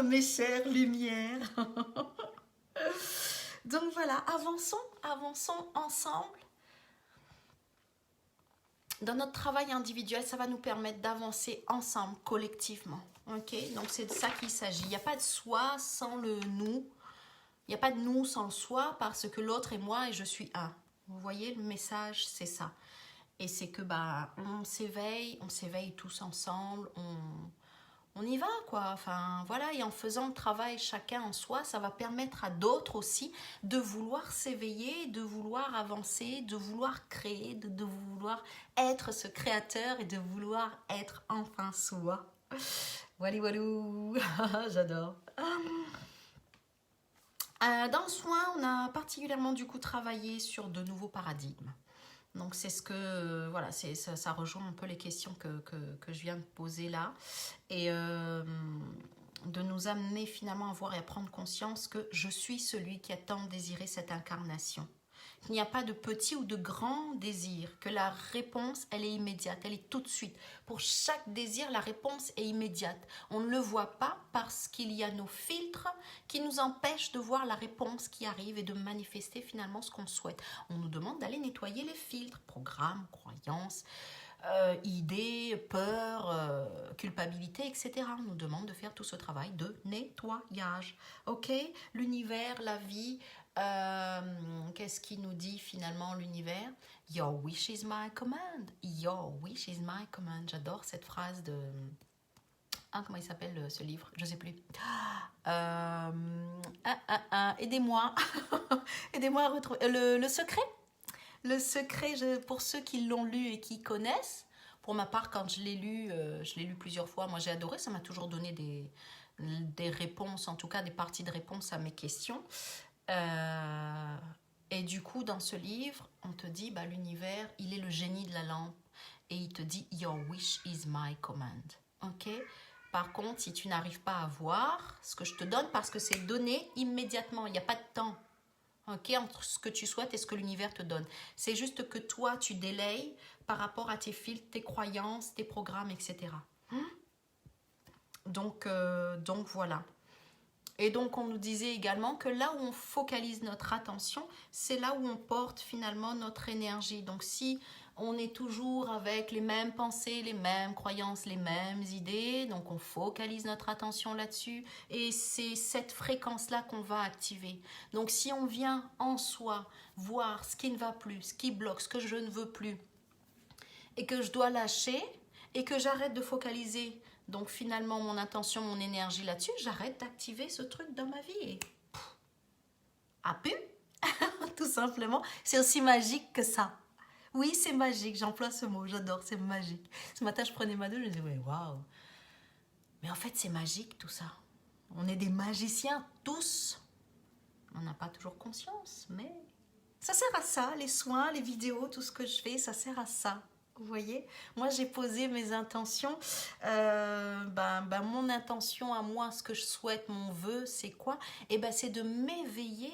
mes chères lumières. Donc voilà, avançons ensemble. Dans notre travail individuel, ça va nous permettre d'avancer ensemble, collectivement. Ok? Donc c'est de ça qu'il s'agit. Il n'y a pas de soi sans le nous. Il n'y a pas de nous sans le soi, parce que l'autre est moi et je suis un. Vous voyez, le message, c'est ça. Et c'est que on s'éveille tous ensemble, on y va quoi. Enfin voilà, et en faisant le travail chacun en soi, ça va permettre à d'autres aussi de vouloir s'éveiller, de vouloir avancer, de vouloir créer, de vouloir être ce créateur et de vouloir être enfin soi. Voilà, voilà. J'adore. Dans le soin, on a particulièrement du coup travaillé sur de nouveaux paradigmes. Donc c'est ce que, voilà, ça rejoint un peu les questions que je viens de poser là. Et de nous amener finalement à voir et à prendre conscience que je suis celui qui a tant désiré cette incarnation. Il n'y a pas de petit ou de grand désir, que la réponse, elle est immédiate, elle est tout de suite. Pour chaque désir, la réponse est immédiate. On ne le voit pas parce qu'il y a nos filtres qui nous empêchent de voir la réponse qui arrive et de manifester finalement ce qu'on souhaite. On nous demande d'aller nettoyer les filtres, programmes, croyances, idées, peurs, culpabilité, etc. On nous demande de faire tout ce travail de nettoyage. Ok? L'univers, la vie... qu'est-ce qui nous dit finalement l'univers? Your wish is my command. Your wish is my command. J'adore cette phrase Ah, comment il s'appelle ce livre? Je ne sais plus. Aidez-moi. Aidez-moi à retrouver. Le secret. Le secret, pour ceux qui l'ont lu et qui connaissent. Pour ma part, quand je l'ai lu plusieurs fois. Moi, j'ai adoré. Ça m'a toujours donné des réponses, en tout cas des parties de réponses à mes questions. Et du coup, dans ce livre, on te dit, l'univers, il est le génie de la lampe. Et il te dit, your wish is my command. Ok? Par contre, si tu n'arrives pas à voir ce que je te donne, parce que c'est donné immédiatement, il n'y a pas de temps. Ok? Entre ce que tu souhaites et ce que l'univers te donne. C'est juste que toi, tu délayes par rapport à tes filtres, tes croyances, tes programmes, etc. Donc voilà. Et donc, on nous disait également que là où on focalise notre attention, c'est là où on porte finalement notre énergie. Donc, si on est toujours avec les mêmes pensées, les mêmes croyances, les mêmes idées, donc on focalise notre attention là-dessus et c'est cette fréquence-là qu'on va activer. Donc, si on vient en soi voir ce qui ne va plus, ce qui bloque, ce que je ne veux plus et que je dois lâcher et que j'arrête de focaliser donc finalement mon intention, mon énergie là-dessus, j'arrête d'activer ce truc dans ma vie et à pu, tout simplement. C'est aussi magique que ça. Oui, c'est magique, j'emploie ce mot, j'adore, c'est magique. Ce matin, je prenais ma douche, je me disais, ouais, waouh. Mais en fait, c'est magique tout ça. On est des magiciens tous. On n'a pas toujours conscience, mais ça sert à ça, les soins, les vidéos, tout ce que je fais, ça sert à ça. Vous voyez, moi j'ai posé mes intentions, mon intention à moi, ce que je souhaite, mon vœu, c'est quoi? Et c'est de m'éveiller,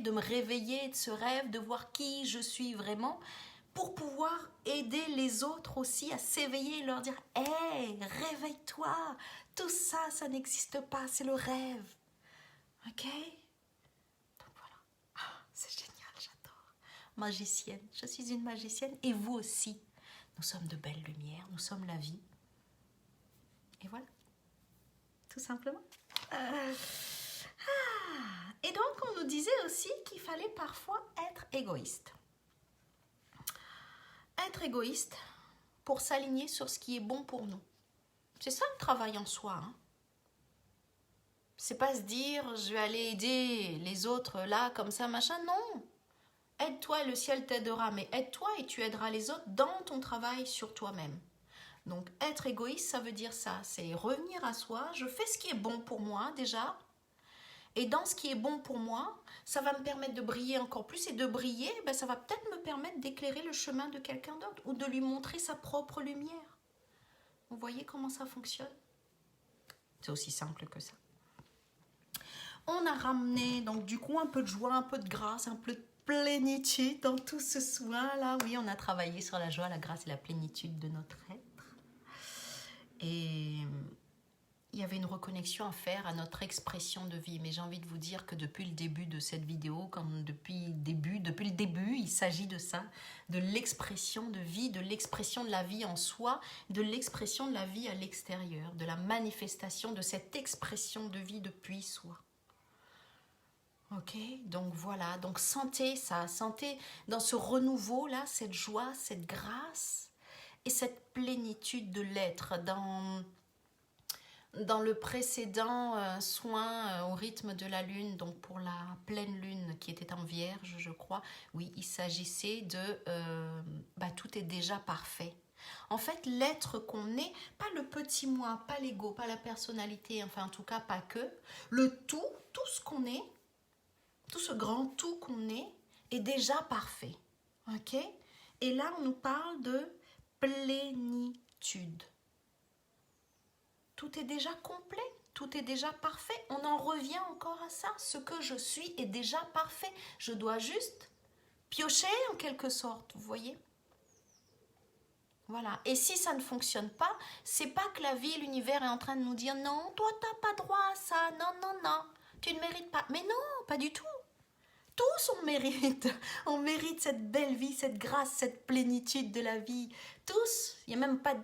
de me réveiller de ce rêve, de voir qui je suis vraiment, pour pouvoir aider les autres aussi à s'éveiller et leur dire, hey, réveille-toi, tout ça, ça n'existe pas, c'est le rêve, ok? Donc voilà, c'est génial. Magicienne, je suis une magicienne et vous aussi. Nous sommes de belles lumières, nous sommes la vie. Et voilà, tout simplement. Et donc on nous disait aussi qu'il fallait parfois être égoïste. Être égoïste pour s'aligner sur ce qui est bon pour nous. C'est ça le travail en soi. C'est pas se dire je vais aller aider les autres là comme ça machin, non. Aide-toi et le ciel t'aidera, mais aide-toi et tu aideras les autres dans ton travail sur toi-même. Donc être égoïste, ça veut dire ça, c'est revenir à soi, je fais ce qui est bon pour moi déjà, et dans ce qui est bon pour moi, ça va me permettre de briller encore plus, et de briller, ça va peut-être me permettre d'éclairer le chemin de quelqu'un d'autre, ou de lui montrer sa propre lumière. Vous voyez comment ça fonctionne? C'est aussi simple que ça. On a ramené donc du coup un peu de joie, un peu de grâce, un peu de plénitude dans tout ce soin-là. Oui, on a travaillé sur la joie, la grâce et la plénitude de notre être. Et il y avait une reconnexion à faire à notre expression de vie. Mais j'ai envie de vous dire que depuis le début de cette vidéo, depuis le début, il s'agit de ça, de l'expression de vie, de l'expression de la vie en soi, de l'expression de la vie à l'extérieur, de la manifestation de cette expression de vie depuis soi. Ok, donc voilà, donc sentez ça, sentez dans ce renouveau-là, cette joie, cette grâce et cette plénitude de l'être. Dans le précédent soin au rythme de la lune, donc pour la pleine lune qui était en vierge, je crois, oui, il s'agissait de tout est déjà parfait. En fait, l'être qu'on est, pas le petit moi, pas l'ego, pas la personnalité, enfin en tout cas pas que, le tout ce qu'on est, tout ce grand tout qu'on est déjà parfait. Ok? Et là, on nous parle de plénitude. Tout est déjà complet, tout est déjà parfait. On en revient encore à ça. Ce que je suis est déjà parfait. Je dois juste piocher en quelque sorte, vous voyez? Voilà. Et si ça ne fonctionne pas, c'est pas que la vie, l'univers est en train de nous dire non, toi t'as pas droit à ça, non, tu ne mérites pas. Mais non, pas du tout. Tous on mérite cette belle vie, cette grâce, cette plénitude de la vie. Tous, il n'y a même pas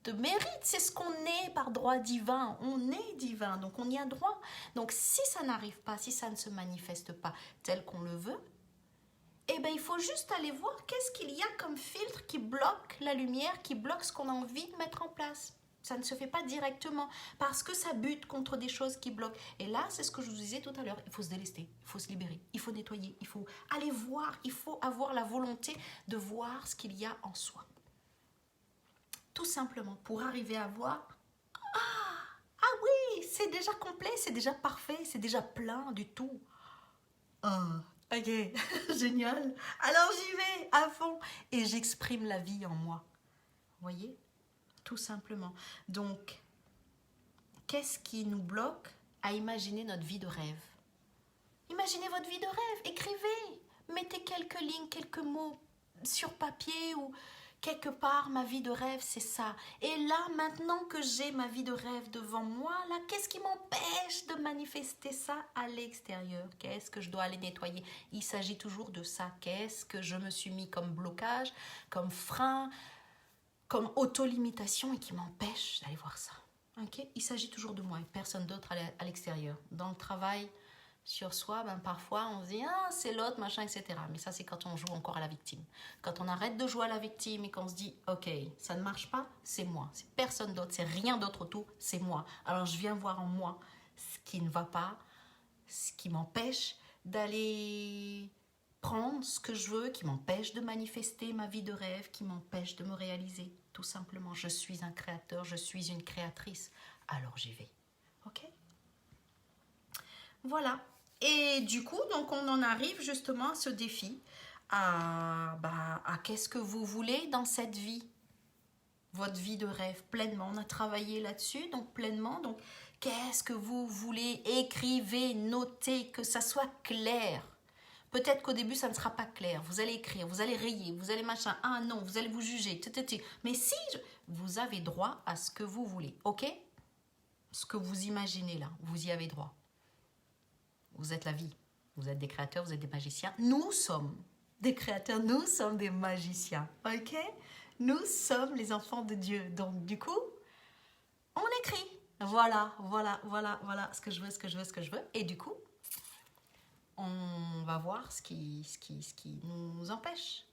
de mérite, c'est ce qu'on est par droit divin. On est divin, donc on y a droit. Donc si ça n'arrive pas, si ça ne se manifeste pas tel qu'on le veut, il faut juste aller voir qu'est-ce qu'il y a comme filtre qui bloque la lumière, qui bloque ce qu'on a envie de mettre en place. Ça ne se fait pas directement parce que ça bute contre des choses qui bloquent. Et là, c'est ce que je vous disais tout à l'heure. Il faut se délester, il faut se libérer, il faut nettoyer, il faut aller voir, il faut avoir la volonté de voir ce qu'il y a en soi. Tout simplement pour arriver à voir, ah oui, c'est déjà complet, c'est déjà parfait, c'est déjà plein du tout. Ah, ok, génial. Alors j'y vais à fond et j'exprime la vie en moi. Vous voyez? Tout simplement. Donc, qu'est-ce qui nous bloque à imaginer notre vie de rêve? Imaginez votre vie de rêve, écrivez, mettez quelques lignes, quelques mots sur papier ou quelque part, ma vie de rêve, c'est ça. Et là, maintenant que j'ai ma vie de rêve devant moi, là, qu'est-ce qui m'empêche de manifester ça à l'extérieur? Qu'est-ce que je dois aller nettoyer? Il s'agit toujours de ça. Qu'est-ce que je me suis mis comme blocage, comme frein, comme auto-limitation et qui m'empêche d'aller voir ça. Okay? Il s'agit toujours de moi et personne d'autre à l'extérieur. Dans le travail sur soi, ben parfois on se dit « Ah, c'est l'autre, machin, etc. » Mais ça, c'est quand on joue encore à la victime. Quand on arrête de jouer à la victime et qu'on se dit « Ok, ça ne marche pas, c'est moi. C'est personne d'autre, c'est rien d'autre autour, c'est moi. Alors je viens voir en moi ce qui ne va pas, ce qui m'empêche d'aller prendre ce que je veux, qui m'empêche de manifester ma vie de rêve, qui m'empêche de me réaliser. Tout simplement, je suis un créateur, je suis une créatrice. Alors j'y vais. Ok? Voilà. Et du coup, donc on en arrive justement à ce défi, à qu'est-ce que vous voulez dans cette vie, votre vie de rêve, pleinement. On a travaillé là-dessus, donc pleinement. Donc, qu'est-ce que vous voulez? Écrivez, notez, que ça soit clair. Peut-être qu'au début, ça ne sera pas clair. Vous allez écrire, vous allez rayer, vous allez machin. Ah non, vous allez vous juger. Mais si, vous avez droit à ce que vous voulez, ok? Ce que vous imaginez là, vous y avez droit. Vous êtes la vie. Vous êtes des créateurs, vous êtes des magiciens. Nous sommes des créateurs, nous sommes des magiciens, ok? Nous sommes les enfants de Dieu. Donc, du coup, on écrit. Voilà ce que je veux, ce que je veux, ce que je veux. Et du coup, on va voir ce qui nous empêche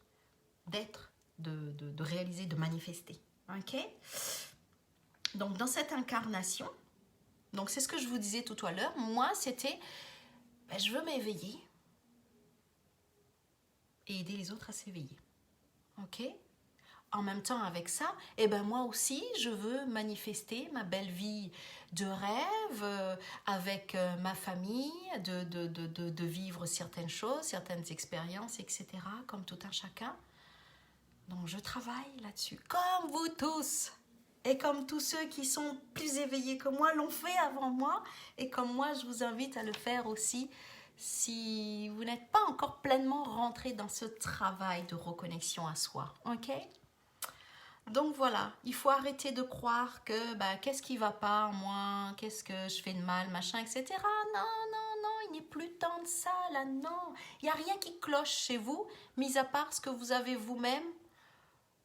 d'être, de réaliser, de manifester. Ok? Donc, dans cette incarnation, donc c'est ce que je vous disais tout à l'heure, moi, c'était, je veux m'éveiller et aider les autres à s'éveiller. Ok? En même temps, avec ça, moi aussi, je veux manifester ma belle vie de rêve avec ma famille, de vivre certaines choses, certaines expériences, etc., comme tout un chacun. Donc, je travaille là-dessus, comme vous tous, et comme tous ceux qui sont plus éveillés que moi l'ont fait avant moi, et comme moi, je vous invite à le faire aussi, si vous n'êtes pas encore pleinement rentré dans ce travail de reconnexion à soi, ok? Donc voilà, il faut arrêter de croire que qu'est-ce qui va pas en moi, qu'est-ce que je fais de mal, machin, etc. Non, il n'est plus temps de ça, là, non. Il n'y a rien qui cloche chez vous, mis à part ce que vous avez vous-même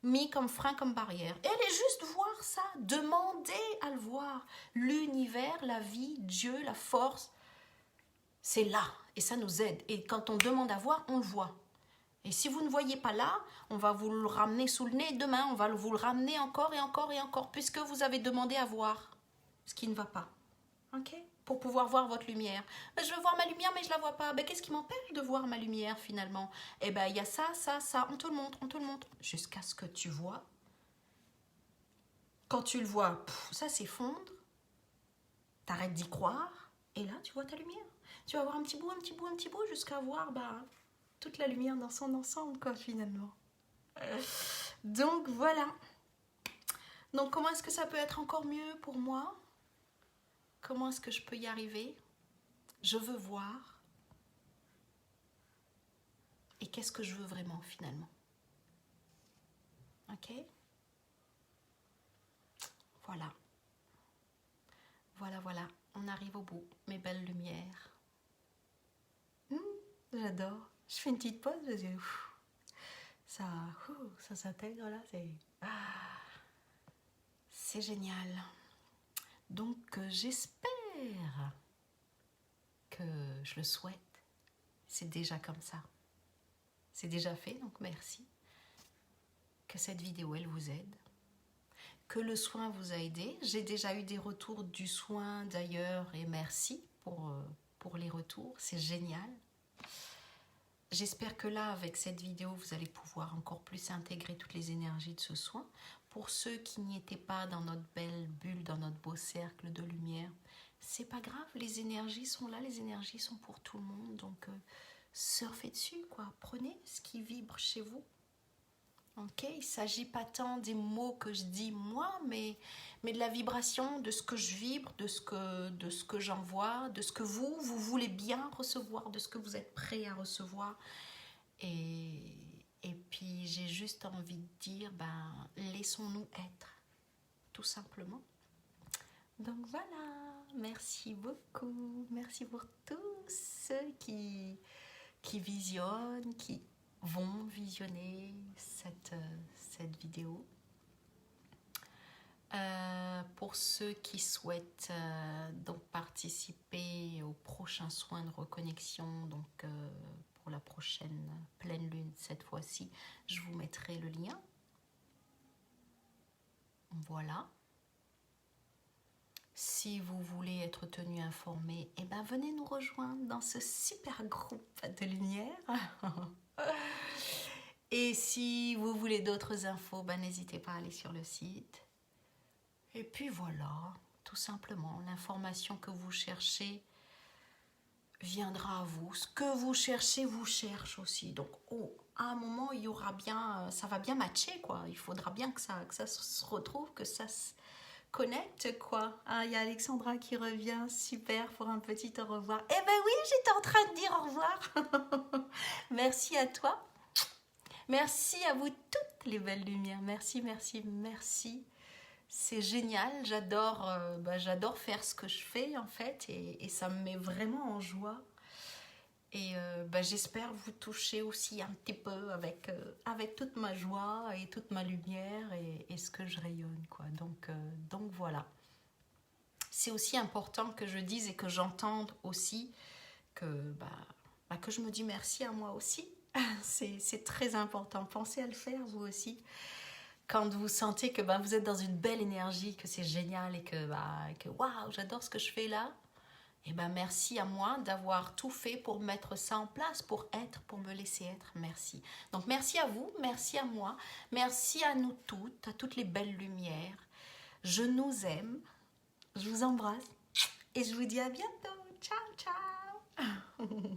mis comme frein, comme barrière. Et allez juste voir ça, demandez à le voir. L'univers, la vie, Dieu, la force, c'est là, et ça nous aide. Et quand on demande à voir, on le voit. Et si vous ne voyez pas là, on va vous le ramener sous le nez. Demain, on va vous le ramener encore et encore et encore, puisque vous avez demandé à voir ce qui ne va pas. Ok? Pour pouvoir voir votre lumière. Je veux voir ma lumière, mais je ne la vois pas. Qu'est-ce qui m'empêche de voir ma lumière, finalement? Il y a ça. On te le montre. Jusqu'à ce que tu vois. Quand tu le vois, ça s'effondre. T'arrêtes d'y croire. Et là, tu vois ta lumière. Tu vas voir un petit bout, jusqu'à voir, toute la lumière dans son ensemble, quoi, finalement. Donc, voilà. Donc, comment est-ce que ça peut être encore mieux pour moi? Comment est-ce que je peux y arriver? Je veux voir. Et qu'est-ce que je veux vraiment, finalement? Ok? Voilà. Voilà. On arrive au bout. Mes belles lumières. J'adore. Je fais une petite pause, je dis... Ça s'intègre là, c'est génial. Donc j'espère que je le souhaite. C'est déjà comme ça. C'est déjà fait, donc merci. Que cette vidéo, elle vous aide. que le soin vous a aidé. J'ai déjà eu des retours du soin d'ailleurs et merci pour les retours, c'est génial. J'espère que là, avec cette vidéo, vous allez pouvoir encore plus intégrer toutes les énergies de ce soin. Pour ceux qui n'y étaient pas dans notre belle bulle, dans notre beau cercle de lumière, c'est pas grave, les énergies sont là, les énergies sont pour tout le monde. Donc, surfez dessus, quoi. Prenez ce qui vibre chez vous. Ok, il ne s'agit pas tant des mots que je dis moi, mais de la vibration, de ce que je vibre, de ce que j'envoie, de ce que vous voulez bien recevoir, de ce que vous êtes prêt à recevoir. Et puis j'ai juste envie de dire, laissons-nous être, tout simplement. Donc voilà, merci beaucoup, merci pour tous ceux qui visionnent, qui vont visionner cette vidéo. Pour ceux qui souhaitent donc participer au prochain soin de reconnexion, donc pour la prochaine pleine lune cette fois-ci, je vous mettrai le lien. Voilà. Si vous voulez être tenu informé, venez nous rejoindre dans ce super groupe de lumière. Et si vous voulez d'autres infos, n'hésitez pas à aller sur le site. Et puis voilà, tout simplement, l'information que vous cherchez viendra à vous. Ce que vous cherchez vous cherche aussi. Donc, à un moment, il y aura bien, ça va bien matcher, quoi. Il faudra bien que ça se retrouve, que ça se connecte, quoi. Ah, il y a Alexandra qui revient, super, pour un petit au revoir. Eh ben oui, j'étais en train de dire au revoir. Merci à toi. Merci à vous toutes les belles lumières. Merci, merci, merci. C'est génial, j'adore faire ce que je fais en fait et ça me met vraiment en joie. Et j'espère vous toucher aussi un petit peu avec toute ma joie et toute ma lumière et ce que je rayonne, quoi. Donc voilà. C'est aussi important que je dise et que j'entende aussi que je me dis merci à moi aussi. C'est très important. Pensez à le faire vous aussi. Quand vous sentez que vous êtes dans une belle énergie, que c'est génial et que waouh, j'adore ce que je fais là, merci à moi d'avoir tout fait pour mettre ça en place, pour me laisser être. Merci. Donc merci à vous, merci à moi, merci à nous toutes, à toutes les belles lumières. Je nous aime, je vous embrasse et je vous dis à bientôt. Ciao, ciao.